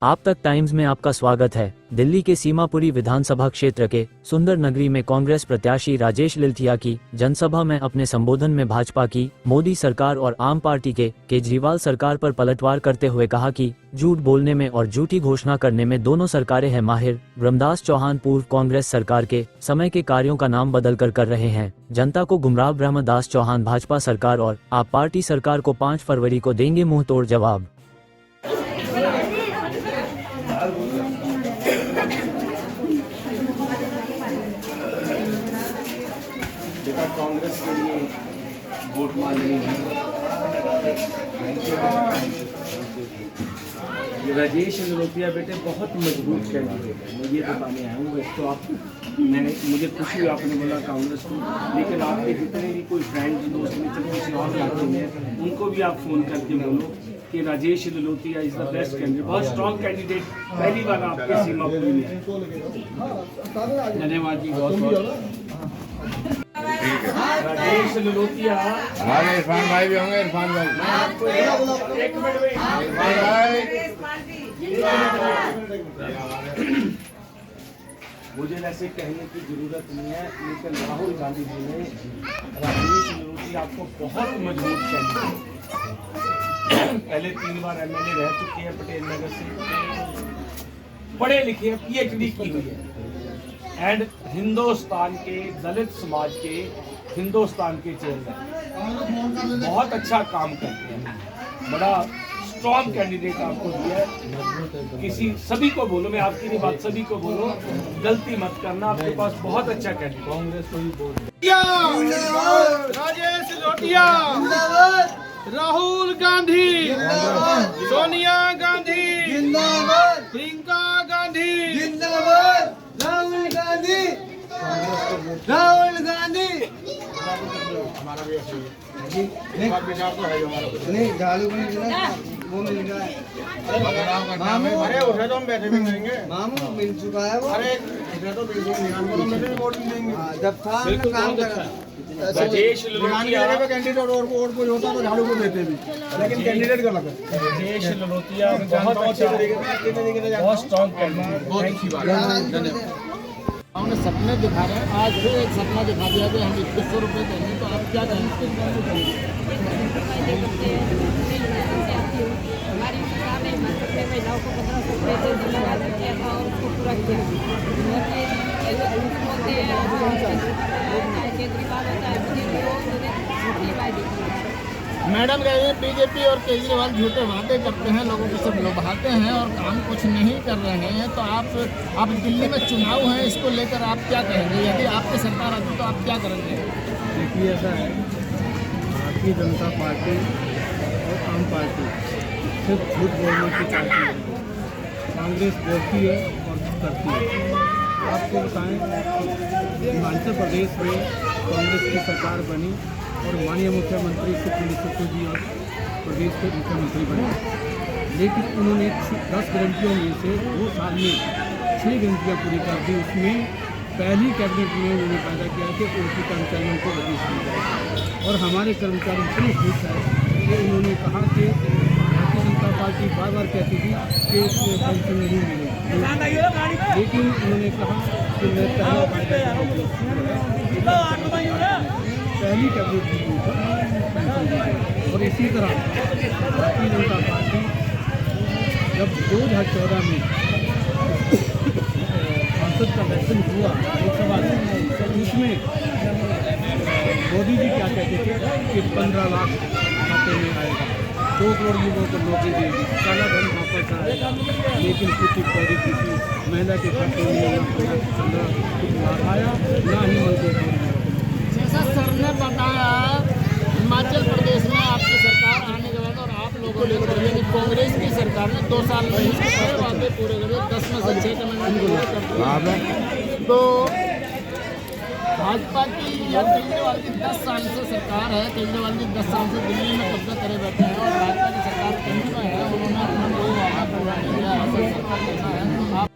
आप तक टाइम्स में आपका स्वागत है। दिल्ली के सीमापुरी विधानसभा क्षेत्र के सुंदर नगरी में कांग्रेस प्रत्याशी राजेश लिलथिया की जनसभा में अपने संबोधन में भाजपा की मोदी सरकार और आम पार्टी के केजरीवाल सरकार पर पलटवार करते हुए कहा कि झूठ बोलने में और झूठी घोषणा करने में दोनों सरकारें हैं माहिर। ब्रह्मदास चौहान पूर्व कांग्रेस सरकार के समय के कार्यों का नाम बदल कर रहे हैं जनता को गुमराह। ब्रह्मदास चौहान भाजपा सरकार और आप पार्टी सरकार को 5 फरवरी को देंगे मुंह तोड़ जवाब। कांग्रेस के लिए वोट मांगनी है। राजेश लिलोथिया बेटे बहुत मजबूत कैंडिडेट है, मैं ये बताने आया हूँ। तो आप मुझे खुशी हुई आपने बोला कांग्रेस को, लेकिन आपके जितने भी कोई फ्रेंड्स दोस्त मित्र किसी और इलाके में उनको भी आप फोन करके बोलो कि Rajesh Lilothia is the best candidate, बहुत स्ट्रॉन्ग कैंडिडेट पहली बार आपके सीमापुरी में। धन्यवाद जी, बहुत बहुत। राजेश लिलोथिया हमारे इरफान भाई भी होंगे। इरफान भाई एक मिनट में मुझे वैसे कहने की जरूरत नहीं है, लेकिन राहुल गांधी जी ने राजेश लिलोथिया आपको बहुत मजबूत कैंडिडेट, पहले 3 बार एमएलए रह चुके हैं पटेल नगर से, पढ़े लिखे हैं, पीएचडी की हुई है एंड हिंदुस्तान के दलित समाज के हिंदुस्तान के चेयरमैन, बहुत अच्छा काम करते हैं, बड़ा स्ट्रॉन्ग कैंडिडेट आपको दिया है। किसी सभी को बोलो, मैं आपकी नहीं बात, सभी को बोलो गलती मत करना, आपके पास बहुत अच्छा कैंडिडेट। कांग्रेस को ही बोल राजेश लिलोथिया, राहुल गांधी, सोनिया गांधी, प्रियंका गांधी, राहुल गांधी, राहुल गांधी। हमारा भी नहीं झाड़ू भी वो मिल गया है। मामू अरे उठे तो हम बैठे भी नहीं, मामू मिल चुका है वो। अरे उठे तो बिल्कुल वोट देंगे जब था काम करा। राजेश लिलोथिया कैंडिडेट और कोई होता तो झाड़ू को देते भी, लेकिन कैंडिडेट का लगा। राजेश लिलोथिया बहुत अच्छा, बहुत स्ट्रॉन्ग कैंडिडेट, बहुत अच्छी बात है। हमने सपने दिखा रहे हैं, आज फिर एक सपना दिखा दिया कि हम 2100 रुपये देंगे, तो आप क्या कहेंगे? हमारी सरकार ने हिमाचल महिलाओं को 1500 रुपये दिलाया किया था और उसको पूरा किया। बोलते हैं केजरीवाल होता है, झूठी वायदे की है। मैडम कह रहे हैं बीजेपी और केजरीवाल झूठे वादे करते हैं, लोगों को सब लुभाते हैं और काम कुछ नहीं कर रहे हैं। तो आप दिल्ली में चुनाव है, इसको लेकर आप क्या कहेंगे? यदि आपकी सरकार आती तो आप क्या करेंगे? देखिए ऐसा है, भारतीय जनता पार्टी और आम पार्टी सिर्फ झूठ बोलने की पार्टी है। कांग्रेस बोलती है और करती है। आपको बताएं, हिमाचल प्रदेश में कांग्रेस की सरकार बनी और माननीय मुख्यमंत्री सुखबीर जी और प्रदेश के मुख्यमंत्री बने, लेकिन उन्होंने 10 गारंटियों में से 2 साल में 6 गारंटियाँ पूरी कर दी। उसमें पहली कैबिनेट में उन्होंने वादा किया कि उनके कर्मचारियों को रिलीज किया जाए, और हमारे कर्मचारी इतने खुश हैं कि उन्होंने कहा कि भारतीय जनता पार्टी बार बार कहती थी कि पेंशन नहीं मिलेगी, लेकिन उन्होंने कहा कि मैं पहली कैबिनेट मीटिंग पर पेंशन दी। और इसी तरह भारतीय जनता पार्टी जब 2014 में संसद का इलेक्शन हुआ लोकसभा में, तो उसमें मोदी जी क्या कहते थे कि 15 लाख खाते में आएगा, 2 करोड़ लोगों को नौकरी देगी, काला धन वापस आएगा, लेकिन कुछ पौधे किसी महिला के खाते में 15 लाख आया, ना ही मंत्री। जैसा सर ने बताया, हिमाचल प्रदेश में आपकी सरकार आने के बाद और आप लोगों ने कांग्रेस की सरकार ने 2 साल में ही सारे वादे पूरे करे, 10 में से 6 कमेंट पूरे कर दिए। तो भाजपा की या केजरीवाल की 10 साल से सरकार है, केजरीवाल जी 10 साल से दिल्ली में कब्जा करे बैठे हैं और भाजपा की सरकार कहीं में है, उन्होंने अपना कोई वादा पूरा नहीं किया है। सरकार कैसा है आप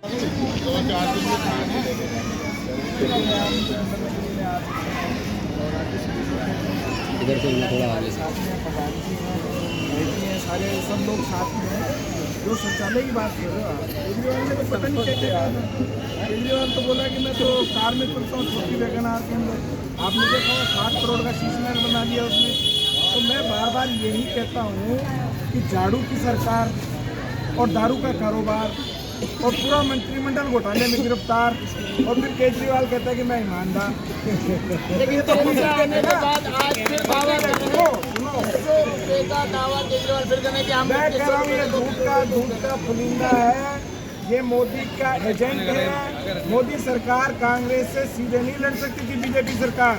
इधर से थोड़ा आगे से सारे सब लोग साथ में हैं। जो शौचालय की बात कर रहे हो आप, केजरीवाल ने तो पता नहीं क्या क्या कहा। केजरीवाल तो बोला कि मैं तो कार में चलता हूँ छोटी वैगनआर के अंदर। आपने देखा होगा 60 करोड़ का शीश महल बना दिया उसने। तो मैं बार बार यही कहता हूँ कि झाड़ू की सरकार और दारू का कारोबार और पूरा मंत्रिमंडल घोटाले में गिरफ्तार, और फिर केजरीवाल कहता है कि मैं ईमानदार। लेकिन तो आने के बाद आज फिर दावा कर रहे हैं, का दावा केजरीवाल फिर करने की हम मैं कह रहा हूँ ये दूध का पुलिंदा है, ये मोदी का एजेंट है। मोदी सरकार कांग्रेस से सीधे नहीं लड़ सकती थी, बीजेपी सरकार।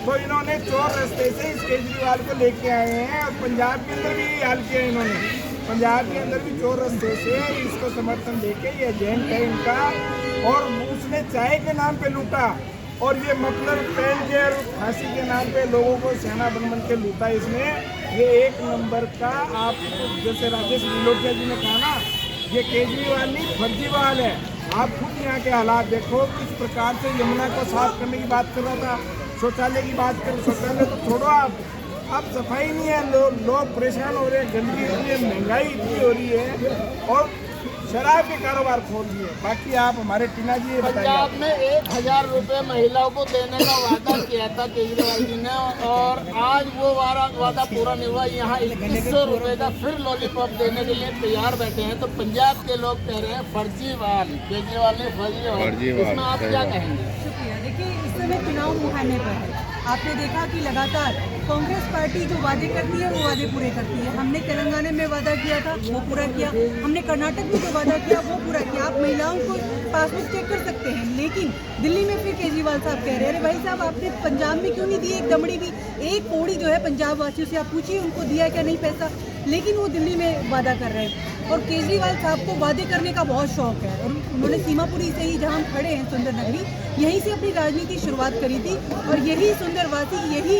तो इन्होंने चोर रास्ते से इस केजरीवाल को लेके आए हैं, और पंजाब के अंदर भी यही हाल किया इन्होंने। पंजाब के अंदर भी चोर रास्ते से इसको समर्थन देके ये एजेंट है इनका, और उसने चाय के नाम पे लूटा, और ये मतलब पेन के और फांसी के नाम पे लोगों को सेना बन के लूटा इसने। ये एक नंबर का, आप जैसे राजेश लिलोटिया जी ने कहा ना, ये केजरीवाल नहीं फर्जीवाल है। आप खुद यहाँ के हालात देखो, किस प्रकार से यमुना को साफ करने की बात कर रहा था, शौचालय की बात कर, शौचालय तो छोड़ो आप, अब सफाई नहीं है, लोग परेशान हो रहे हैं, गंदगी इतनी है, महंगाई इतनी हो रही है, और शराब के कारोबार खोल दिए। बाकी आप हमारे टीना जी ये बताइए। पंजाब में 1000 रुपये महिलाओं को देने का वादा किया था केजरीवाल जी ने, और आज वो वादा पूरा नहीं हुआ। यहाँ 2100 रुपये का फिर लॉलीपॉप देने के लिए तैयार बैठे हैं। तो पंजाब के लोग कह रहे हैं फर्जीवाल, केजरीवाल ने फर्जीवाल। इसमें आप क्या कहेंगे? शुक्रिया। देखिए, इस समय चुनाव मुहाने पर है। आपने देखा कि लगातार कांग्रेस पार्टी जो वादे करती है वो वादे पूरे करती है। हमने तेलंगाना में वादा किया था, वो पूरा किया। हमने कर्नाटक में जो वादा किया वो पूरा किया। आप महिलाओं को पासबुक चेक कर सकते हैं, लेकिन दिल्ली में फिर केजरीवाल साहब कह रहे हैं, अरे भाई साहब आपने पंजाब में क्यों नहीं दी एक दमड़ी भी, एक कौड़ी जो है पंजाब वासियों से आप पूछिए उनको दिया क्या नहीं पैसा। लेकिन वो दिल्ली में वादा कर रहे हैं, और केजरीवाल साहब को वादे करने का बहुत शौक है। और उन्होंने सीमापुरी से ही, जहाँ हम खड़े हैं सुंदर नगरी, यहीं से अपनी राजनीति शुरुआत करी थी, और यही सुंदरवासी, यही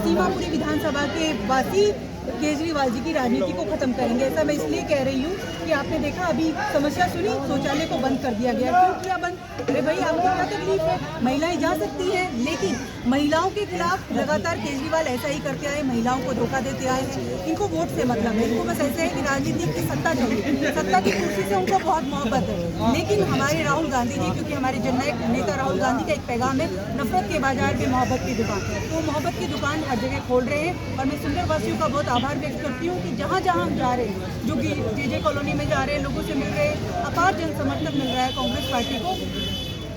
सीमापुरी विधानसभा के वासी केजरीवाल जी की राजनीति को खत्म करेंगे। ऐसा मैं इसलिए कह रही हूँ कि आपने देखा अभी समस्या सुनी, शौचालय को बंद कर दिया गया। क्यों किया बंद? अरे भाई आपको क्या तकलीफ है? महिलाएं जा सकती हैं, लेकिन महिलाओं के खिलाफ लगातार केजरीवाल ऐसा ही करते आए, महिलाओं को धोखा देते आए हैं। इनको वोट से मतलब है, इनको बस ऐसे है कि राजनीति की सत्ता चाहिए, सत्ता की कुर्सी से उनको बहुत मोहब्बत है। लेकिन हमारे राहुल गांधी जी, क्योंकि हमारे जननायक नेता राहुल गांधी का एक पैगाम है, नफरत के बाजार में मोहब्बत की दुकान, तो मोहब्बत की दुकान हर जगह खोल रहे हैं। और मैं सुंदरवासियों का बहुत आभार व्यक्त करती हूँ कि जहाँ जहाँ हम जा रहे हैं, जो कि जे कॉलोनी में जा रहे हैं, लोगों से मिल रहे हैं, अपार जन समर्थन मिल रहा है कांग्रेस पार्टी को।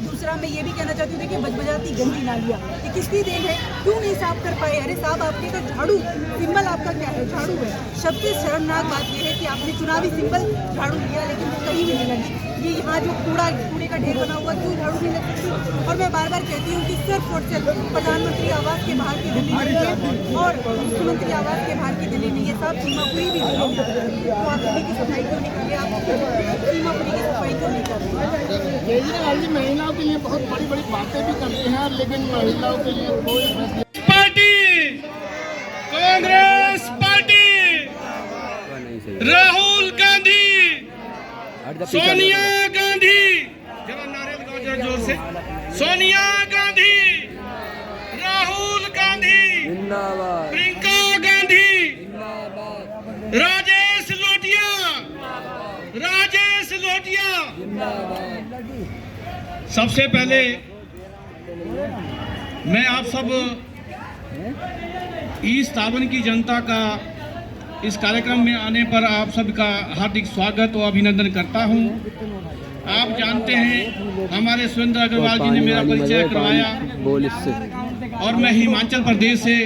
दूसरा मैं ये भी कहना चाहती हूँ, देखिए बजबजाती गंदी नालियाँ ये किसकी देन है? क्यों नहीं साफ कर पाए? अरे साहब आपके तो झाड़ू सिंबल आपका क्या है? झाड़ू है। सबसे शर्मनाक बात यह है कि आपने चुनावी सिंबल झाड़ू लिया, लेकिन कहीं भी नहीं लगी। ये यहाँ जो कूड़े का ढेर बना हुआ, क्यों झाड़ू नहीं लग सकती? और मैं बार बार कहती हूँ कि सिर्फ और सिर्फ प्रधानमंत्री आवास के बाहर की दिल्ली में है, और मुख्यमंत्री आवास के बाहर की दिल्ली में ये साफ सीमापुरी भी दिल्ली में, तो आप दिल्ली की सफाई क्यों नहीं कर रहे? आप सीमापुरी की सफाई क्यों नहीं कर रहे? केजरीवाल जी महिलाओं के लिए बहुत बड़ी बड़ी बातें भी करते हैं, लेकिन महिलाओं के लिए कोई पार्टी, कांग्रेस पार्टी, राहुल गांधी, सोनिया गांधी, जरा नारे लगाओ जरा जोर से, सोनिया गांधी, राहुल गांधी, प्रियंका गांधी, राजेश लोटिया, सबसे पहले मैं आप सब ईस्ट तावन की जनता का इस कार्यक्रम में आने पर आप सबका हार्दिक स्वागत और अभिनंदन करता हूं। आप जानते हैं हमारे सुरेंद्र अग्रवाल जी ने मेरा परिचय करवाया, और मैं हिमाचल प्रदेश से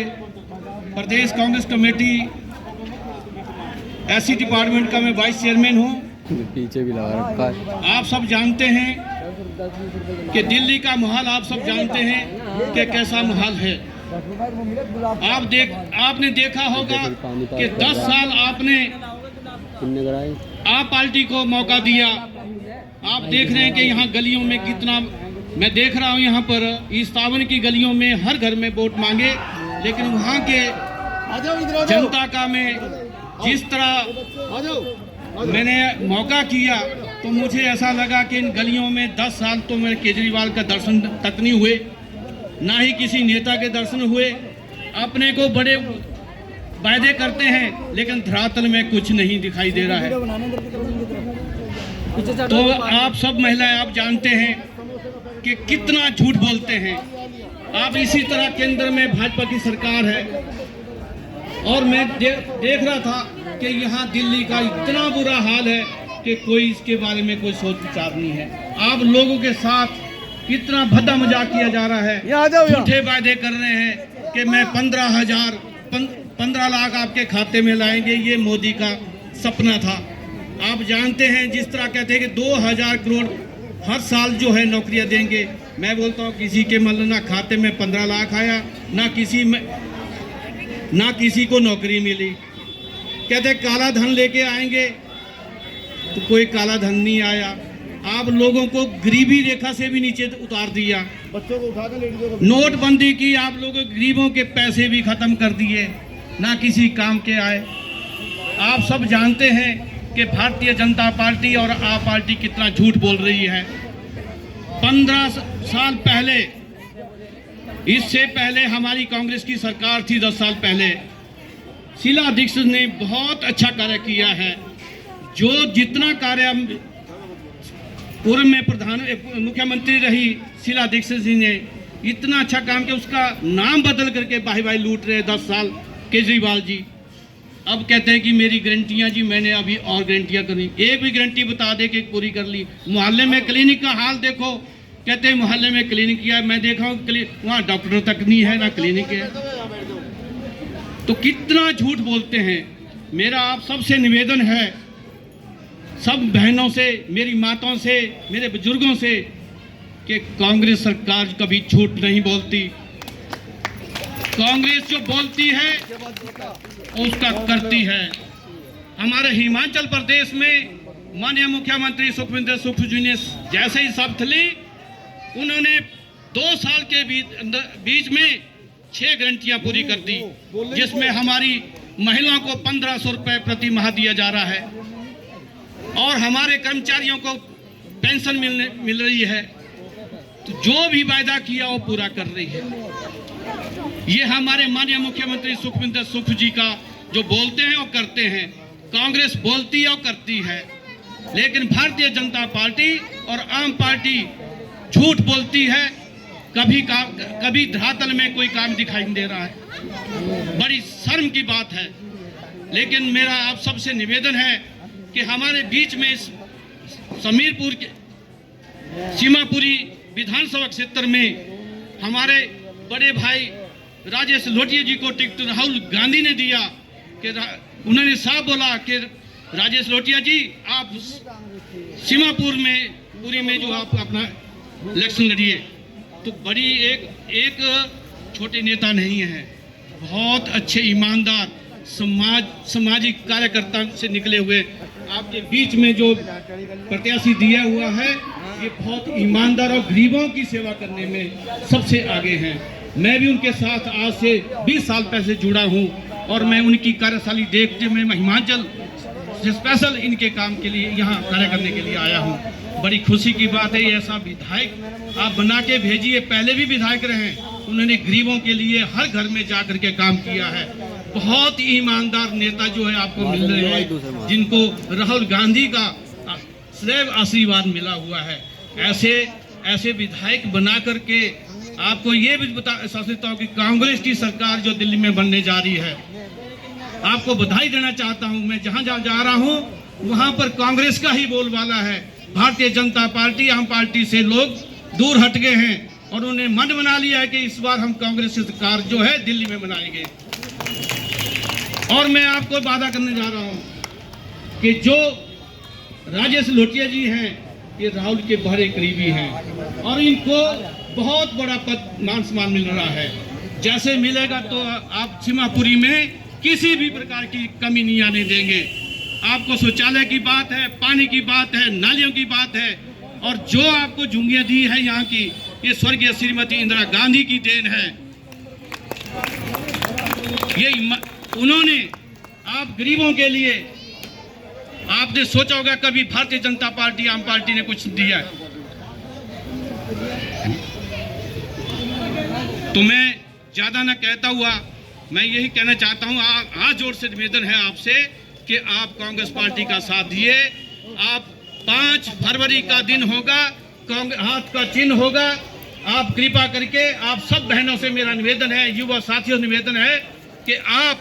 प्रदेश कांग्रेस कमेटी एससी डिपार्टमेंट का मैं वाइस चेयरमैन हूं। पीछे भी लगा रखा है। आप सब जानते हैं कि दिल्ली का माहौल आप सब जानते हैं कि कैसा माहौल है। आपने देखा होगा कि 10 साल आपने आप पार्टी को मौका दिया। आप देख रहे हैं कि यहाँ गलियों में कितना, मैं देख रहा हूँ यहाँ पर ईस्ट तावन की गलियों में हर घर में वोट मांगे, लेकिन वहाँ के जनता का मैं जिस तरह मैंने मौका किया, तो मुझे ऐसा लगा कि इन गलियों में 10 साल तो मेरे केजरीवाल का दर्शन तक नहीं हुए, ना ही किसी नेता के दर्शन हुए। अपने को बड़े वायदे करते हैं लेकिन धरातल में कुछ नहीं दिखाई दे रहा है। तो आप सब महिलाएं आप जानते हैं कि कितना झूठ बोलते हैं आप। इसी तरह केंद्र में भाजपा की सरकार है और मैं देख रहा था कि यहाँ दिल्ली का इतना बुरा हाल है कि कोई इसके बारे में कोई सोच विचार नहीं है। आप लोगों के साथ कितना भद्दा मजाक किया जा रहा है, झूठे वायदे कर रहे हैं कि मैं 15 लाख आपके खाते में लाएंगे, ये मोदी का सपना था। आप जानते हैं जिस तरह कहते हैं कि 2000 करोड़ हर साल जो है नौकरियां देंगे। मैं बोलता हूँ किसी के मतलब ना खाते में 15 लाख आया, ना किसी को नौकरी मिली। कहते काला धन लेके आएंगे तो कोई काला धन नहीं आया। आप लोगों को गरीबी रेखा से भी नीचे उतार दिया, बच्चों को उठा कर नोटबंदी की, आप लोगों गरीबों के पैसे भी खत्म कर दिए, ना किसी काम के आए। आप सब जानते हैं कि भारतीय जनता पार्टी और आप पार्टी कितना झूठ बोल रही है। 15 साल पहले, इससे पहले हमारी कांग्रेस की सरकार थी 10 साल पहले, शीला दीक्षित ने बहुत अच्छा कार्य किया है। जो जितना कार्य पूर्व में मुख्यमंत्री रही शीला दीक्षित जी ने इतना अच्छा काम किया, उसका नाम बदल करके भाई लूट रहे 10 साल केजरीवाल जी। अब कहते हैं कि मेरी गारंटियां जी, मैंने अभी और गारंटियां करनी, एक भी गारंटी बता दे कि पूरी कर ली। मोहल्ले में क्लिनिक का हाल देखो, कहते हैं मोहल्ले में क्लिनिक किया, मैं देखा हूँ वहाँ डॉक्टर तक नहीं है, ना क्लिनिक है। तो कितना झूठ बोलते हैं। मेरा आप सबसे निवेदन है, सब बहनों से, मेरी माताओं से, मेरे बुजुर्गों से, कि कांग्रेस सरकार कभी झूठ नहीं बोलती। कांग्रेस जो बोलती है उसका करती है। हमारे हिमाचल प्रदेश में माननीय मुख्यमंत्री सुखविंदर सुख जी ने जैसे ही शपथ ली, उन्होंने 2 साल के बीच में 6 गारंटियां पूरी कर दी, जिसमें हमारी महिलाओं को 1500 रुपए प्रति माह दिया जा रहा है और हमारे कर्मचारियों को पेंशन मिल रही है। तो जो भी वायदा किया वो पूरा कर रही है। ये हमारे माननीय मुख्यमंत्री सुखविंदर सुख जी का जो बोलते हैं वो करते हैं। कांग्रेस बोलती है और करती है, लेकिन भारतीय जनता पार्टी और आम पार्टी झूठ बोलती है। कभी धरातल में कोई काम दिखाई नहीं दे रहा है। बड़ी शर्म की बात है। लेकिन मेरा आप सबसे निवेदन है कि हमारे बीच में इस समीरपुर के सीमापुरी विधानसभा क्षेत्र में हमारे बड़े भाई राजेश लोटिया जी को टिकट राहुल गांधी ने दिया कि उन्होंने साफ बोला कि राजेश लोटिया जी आप सीमापुर में पूरी में जो आप अपना इलेक्शन लड़िए। तो बड़ी एक छोटे नेता नहीं है, बहुत अच्छे ईमानदार सामाजिक कार्यकर्ता से निकले हुए आपके बीच में जो प्रत्याशी दिया हुआ है, ये बहुत ईमानदार और गरीबों की सेवा करने में सबसे आगे हैं। मैं भी उनके साथ आज से 20 साल पहले जुड़ा हूं और मैं उनकी कार्यशैली देखते हुए मैं हिमाचल से स्पेशल इनके काम के लिए यहाँ कार्य करने के लिए आया हूँ। बड़ी खुशी की बात है, ऐसा विधायक आप बना के भेजिए। पहले भी विधायक रहे, उन्होंने गरीबों के लिए हर घर में जा करके काम किया है। बहुत ईमानदार नेता जो है आपको मिल रहे हैं, जिनको राहुल गांधी का सदैव आशीर्वाद मिला हुआ है। ऐसे विधायक बना करके आपको ये भी बता सकता हूँ कि कांग्रेस की सरकार जो दिल्ली में बनने जा रही है, आपको बधाई देना चाहता हूँ। मैं जहाँ जहाँ जा रहा हूँ वहाँ पर कांग्रेस का ही बोलबाला है। भारतीय जनता पार्टी, आम पार्टी से लोग दूर हट गए हैं और उन्होंने मन बना लिया है कि इस बार हम कांग्रेस सरकार जो है दिल्ली में बनाएंगे। और मैं आपको वादा करने जा रहा हूँ कि जो राजेश लोटिया जी हैं, ये राहुल के बड़े करीबी हैं और इनको बहुत बड़ा पद मान सम्मान मिल रहा है। जैसे मिलेगा तो आप सीमापुरी में किसी भी प्रकार की कमी नहीं आने देंगे। आपको शौचालय की बात है, पानी की बात है, नालियों की बात है, और जो आपको झुंगियां दी है यहाँ की, ये स्वर्गीय श्रीमती इंदिरा गांधी की देन है। ये उन्होंने आप गरीबों के लिए, आपने सोचा होगा कभी भारतीय जनता पार्टी, आम पार्टी ने कुछ दिया है? तो मैं ज्यादा ना कहता हुआ मैं यही कहना चाहता हूँ, हाथ जोड़ से निवेदन है आपसे कि आप कांग्रेस पार्टी का साथ दिए। आप 5 फरवरी का दिन होगा, हाथ का चिन्ह होगा। आप कृपा करके, आप सब बहनों से मेरा निवेदन है, युवा साथियों से निवेदन है कि आप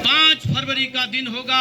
5 फरवरी का दिन होगा।